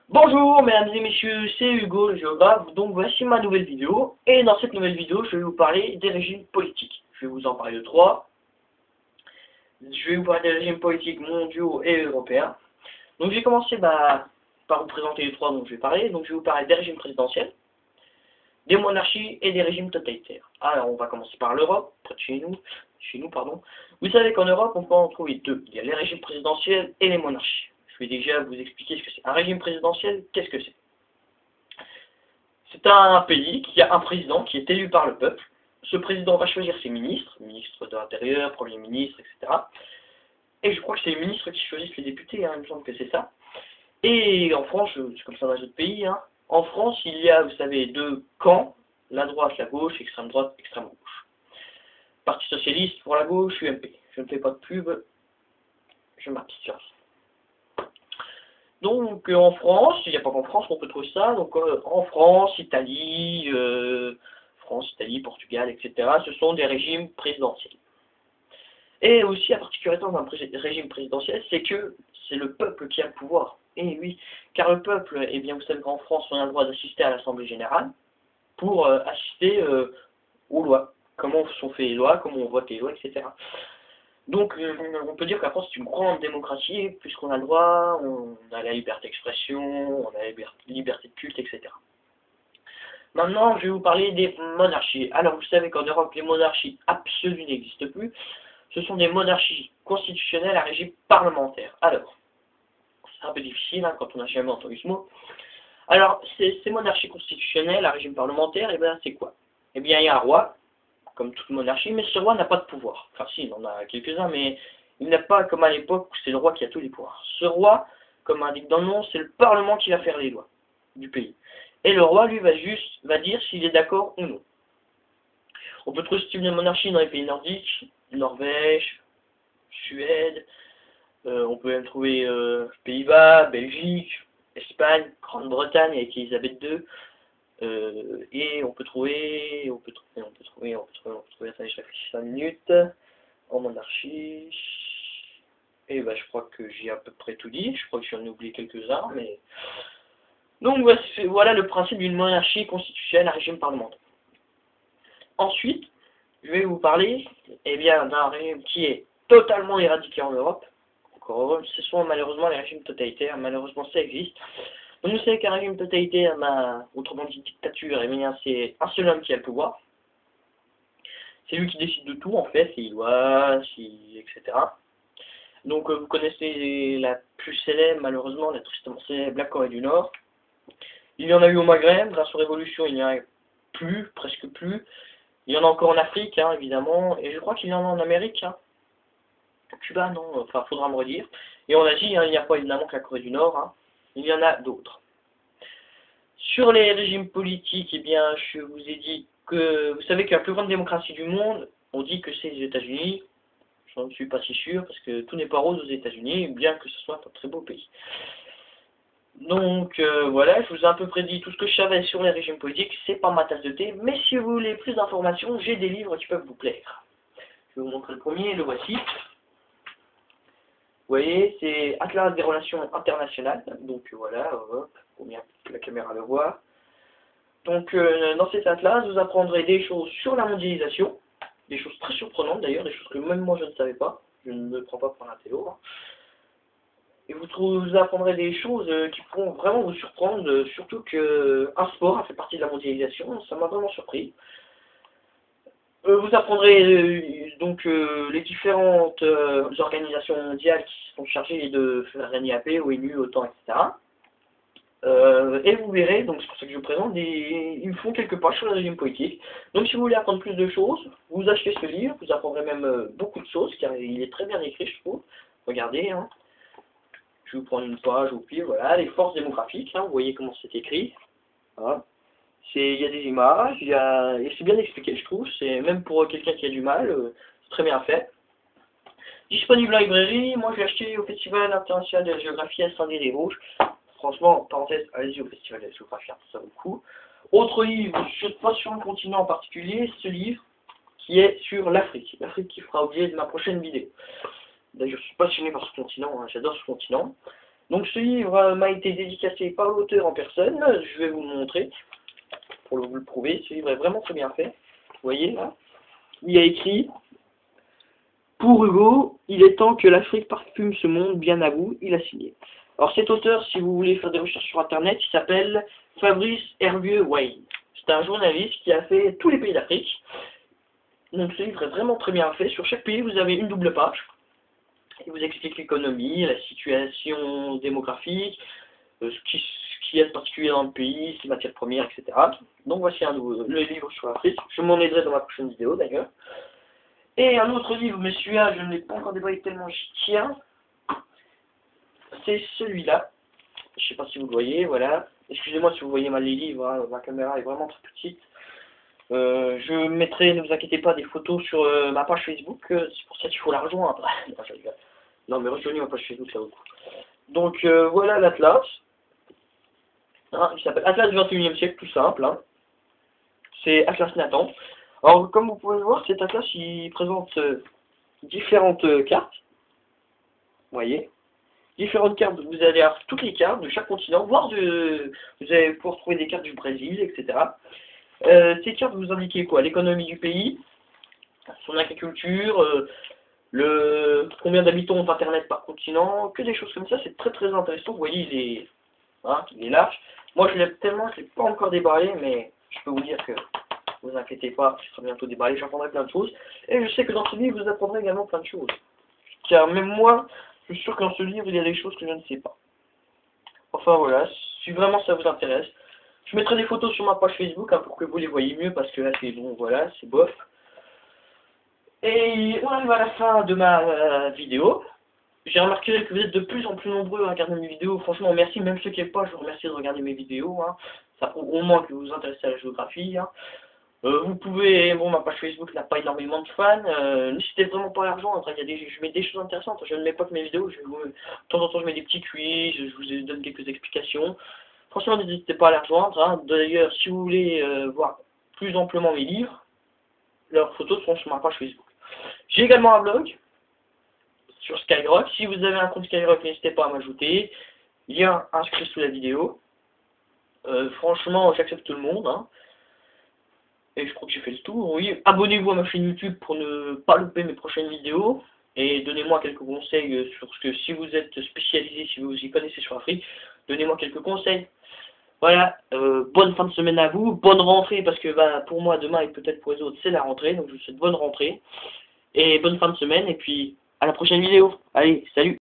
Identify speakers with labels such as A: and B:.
A: Bonjour mesdames et messieurs, c'est Hugo le géographe, donc voici ma nouvelle vidéo, et dans cette nouvelle vidéo je vais vous parler des régimes politiques. Je vais vous en parler de trois. Je vais vous parler des régimes politiques mondiaux et européens. Donc je vais commencer par vous présenter les trois dont je vais parler. Donc je vais vous parler des régimes présidentiels, des monarchies et des régimes totalitaires. Alors on va commencer par l'Europe, près de chez nous pardon. Vous savez qu'en Europe on peut en trouver deux, il y a les régimes présidentiels et les monarchies. Je vais déjà vous expliquer ce que c'est. Un régime présidentiel, qu'est-ce que c'est? C'est un pays qui a un président qui est élu par le peuple. Ce président va choisir ses ministres, ministre de l'Intérieur, Premier ministre, etc. Et je crois que c'est les ministres qui choisissent les députés, hein, il me semble que c'est ça. Et en France, c'est comme ça dans les autres pays, hein. En France, il y a, vous savez, deux camps, la droite, la gauche, extrême droite, extrême gauche. Parti socialiste pour la gauche, UMP. Je ne fais pas de pub, je m'abstiens. Donc en France, il n'y a pas qu'en France qu'on peut trouver ça, donc en France, Italie, Portugal, etc., ce sont des régimes présidentiels. Et aussi, la particularité d'un régime présidentiel, c'est que c'est le peuple qui a le pouvoir. Et oui, car le peuple, eh bien vous savez qu'en France, on a le droit d'assister à l'Assemblée Générale pour assister aux lois, comment sont faites les lois, comment on vote les lois, etc. Donc, on peut dire qu'en France, c'est une grande démocratie, puisqu'on a le droit, on a la liberté d'expression, on a la liberté de culte, etc. Maintenant, je vais vous parler des monarchies. Alors, vous savez qu'en Europe, les monarchies absolues n'existent plus. Ce sont des monarchies constitutionnelles à régime parlementaire. Alors, c'est un peu difficile hein, quand on n'a jamais entendu ce mot. Alors, ces monarchies constitutionnelles à régime parlementaire, eh bien, c'est quoi? Eh bien, il y a un roi, comme toute monarchie, mais ce roi n'a pas de pouvoir. Enfin si, il en a quelques-uns, mais il n'a pas comme à l'époque où c'est le roi qui a tous les pouvoirs. Ce roi, comme indique dans le nom, c'est le Parlement qui va faire les lois du pays. Et le roi, lui, va dire s'il est d'accord ou non. On peut trouver ce type de monarchie dans les pays nordiques, Norvège, Suède, on peut même trouver Pays-Bas, Belgique, Espagne, Grande-Bretagne avec Elisabeth II, et on peut trouver, attendez, je réfléchis 5 minutes, en monarchie, et bah, je crois que j'ai à peu près tout dit, je crois que j'en ai oublié quelques-uns, mais... Donc voilà le principe d'une monarchie constitutionnelle à régime parlementaire. Ensuite, je vais vous parler, eh bien, d'un régime qui est totalement éradiqué en Europe. Encore heureux, ce sont malheureusement les régimes totalitaires, malheureusement ça existe. Donc vous savez qu'un régime totalitaire, autrement dit dictature, eh bien c'est un seul homme qui a le pouvoir. C'est lui qui décide de tout en fait, les lois, etc. Donc vous connaissez la plus célèbre, malheureusement, la tristement célèbre, la Corée du Nord. Il y en a eu au Maghreb, grâce aux révolutions, il n'y en a plus, presque plus. Il y en a encore en Afrique, hein, évidemment, et je crois qu'il y en a en Amérique. Hein. Cuba, non, enfin, faudra me redire. Et en Asie, hein, il n'y a pas évidemment que la Corée du Nord, hein. Il y en a d'autres. Sur les régimes politiques, eh bien, je vous ai dit que, vous savez que la plus grande démocratie du monde, on dit que c'est les États-Unis. Je ne suis pas si sûr, parce que tout n'est pas rose aux États-Unis, bien que ce soit un très beau pays. Donc voilà, je vous ai à peu près dit tout ce que je savais sur les régimes politiques, c'est pas ma tasse de thé, mais si vous voulez plus d'informations, j'ai des livres qui peuvent vous plaire. Je vais vous montrer le premier, le voici. Vous voyez, c'est Atlas des relations internationales, donc voilà, hop, pour bien que la caméra le voit. Donc dans cet atlas, vous apprendrez des choses sur la mondialisation, des choses très surprenantes d'ailleurs, des choses que même moi je ne savais pas, je ne me prends pas pour un télo, hein. Et vous apprendrez des choses qui pourront vraiment vous surprendre, surtout qu'un sport a fait partie de la mondialisation, ça m'a vraiment surpris. Vous apprendrez donc les différentes organisations mondiales qui sont chargées de faire régner la paix, ONU, OTAN, etc. Et vous verrez, donc c'est pour ça que je vous présente, ils font quelques pages sur le régime politique. Donc si vous voulez apprendre plus de choses, vous achetez ce livre, vous apprendrez même beaucoup de choses, car il est très bien écrit, je trouve. Regardez, hein. Je vais vous prendre une page au pire, voilà, les forces démographiques, hein, vous voyez comment c'est écrit. Voilà. Il y a des images, et c'est bien expliqué, je trouve, c'est même pour quelqu'un qui a du mal, c'est très bien fait. Disponible en librairie, moi je l'ai acheté au Festival international de la géographie à Saint-Denis-des-Vosges. Franchement, parenthèse, allez-y au Festival de la géographie, ça vaut le coup. Autre livre, pas sur un continent en particulier, ce livre qui est sur l'Afrique. L'Afrique qui fera objet de ma prochaine vidéo. D'ailleurs, je suis passionné par ce continent, hein, j'adore ce continent. Donc ce livre m'a été dédicacé par l'auteur en personne, je vais vous le montrer, pour vous le prouver. Ce livre est vraiment très bien fait, vous voyez là. Il y a écrit: pour Hugo, il est temps que l'Afrique parfume ce monde bien à vous, il a signé. Alors cet auteur, si vous voulez faire des recherches sur internet, il s'appelle Fabrice Hervieux-Wade. C'est un journaliste qui a fait tous les pays d'Afrique. Donc ce livre est vraiment très bien fait. Sur chaque pays, vous avez une double page. Il vous explique l'économie, la situation démographique, ce qui est particulier dans le pays, ses matières premières, etc. Donc voici le livre sur l'Afrique. Je m'en aiderai dans ma prochaine vidéo d'ailleurs. Et un autre livre, mais celui-là, je ne l'ai pas encore dévoilé tellement j'y tiens. C'est celui-là. Je ne sais pas si vous le voyez, voilà. Excusez-moi si vous voyez mal les livres, hein, ma caméra est vraiment très petite. Je mettrai, ne vous inquiétez pas, des photos sur ma page Facebook. C'est pour ça qu'il faut la rejoindre. Non, mais rejoignez ma page Facebook, ça vaut le coup. Donc voilà l'Atlas. Hein, il s'appelle Atlas du 21e siècle, tout simple. Hein. C'est Atlas Nathan. Alors, comme vous pouvez le voir, cet atlas, il présente différentes cartes. Vous voyez, différentes cartes, vous allez avoir toutes les cartes de chaque continent, voire vous allez pouvoir trouver des cartes du Brésil, etc. Ces cartes vous indiquent quoi? L'économie du pays, son agriculture, combien d'habitants ont Internet par continent, que des choses comme ça. C'est très très intéressant. Vous voyez, il est large. Moi, je l'ai pas encore déballé, mais je peux vous dire que ne vous inquiétez pas, je serai bientôt déballé, j'apprendrai plein de choses. Et je sais que dans ce livre, vous apprendrez également plein de choses. Car même moi, je suis sûr que dans ce livre, il y a des choses que je ne sais pas. Enfin voilà, si vraiment ça vous intéresse, je mettrai des photos sur ma page Facebook hein, pour que vous les voyez mieux, parce que là c'est bon, voilà, c'est bof. Et on arrive à la fin de ma vidéo. J'ai remarqué que vous êtes de plus en plus nombreux à regarder mes vidéos. Franchement, merci. Même ceux qui n'aiment pas, je vous remercie de regarder mes vidéos. Hein. Ça prouve au moins que vous vous intéressez à la géographie. Hein. Vous pouvez, bon, ma page Facebook n'a pas énormément de fans, n'hésitez vraiment pas à la rejoindre, je mets des choses intéressantes, je ne mets pas que mes vidéos, de temps en temps je mets des petits quiz, je vous donne quelques explications. Franchement, n'hésitez pas à la rejoindre. Hein. D'ailleurs, si vous voulez voir plus amplement mes livres, leurs photos seront sur ma page Facebook. J'ai également un blog sur Skyrock. Si vous avez un compte Skyrock, n'hésitez pas à m'ajouter. Lien inscrit sous la vidéo. Franchement, j'accepte tout le monde. Hein. Et je crois que j'ai fait le tour, oui. Abonnez-vous à ma chaîne YouTube pour ne pas louper mes prochaines vidéos. Et donnez-moi quelques conseils sur ce que, si vous êtes spécialisé, si vous y connaissez sur l'Afrique, donnez-moi quelques conseils. Voilà, bonne fin de semaine à vous, bonne rentrée, parce que bah, pour moi, demain et peut-être pour les autres, c'est la rentrée. Donc je vous souhaite bonne rentrée. Et bonne fin de semaine, et puis à la prochaine vidéo. Allez, salut!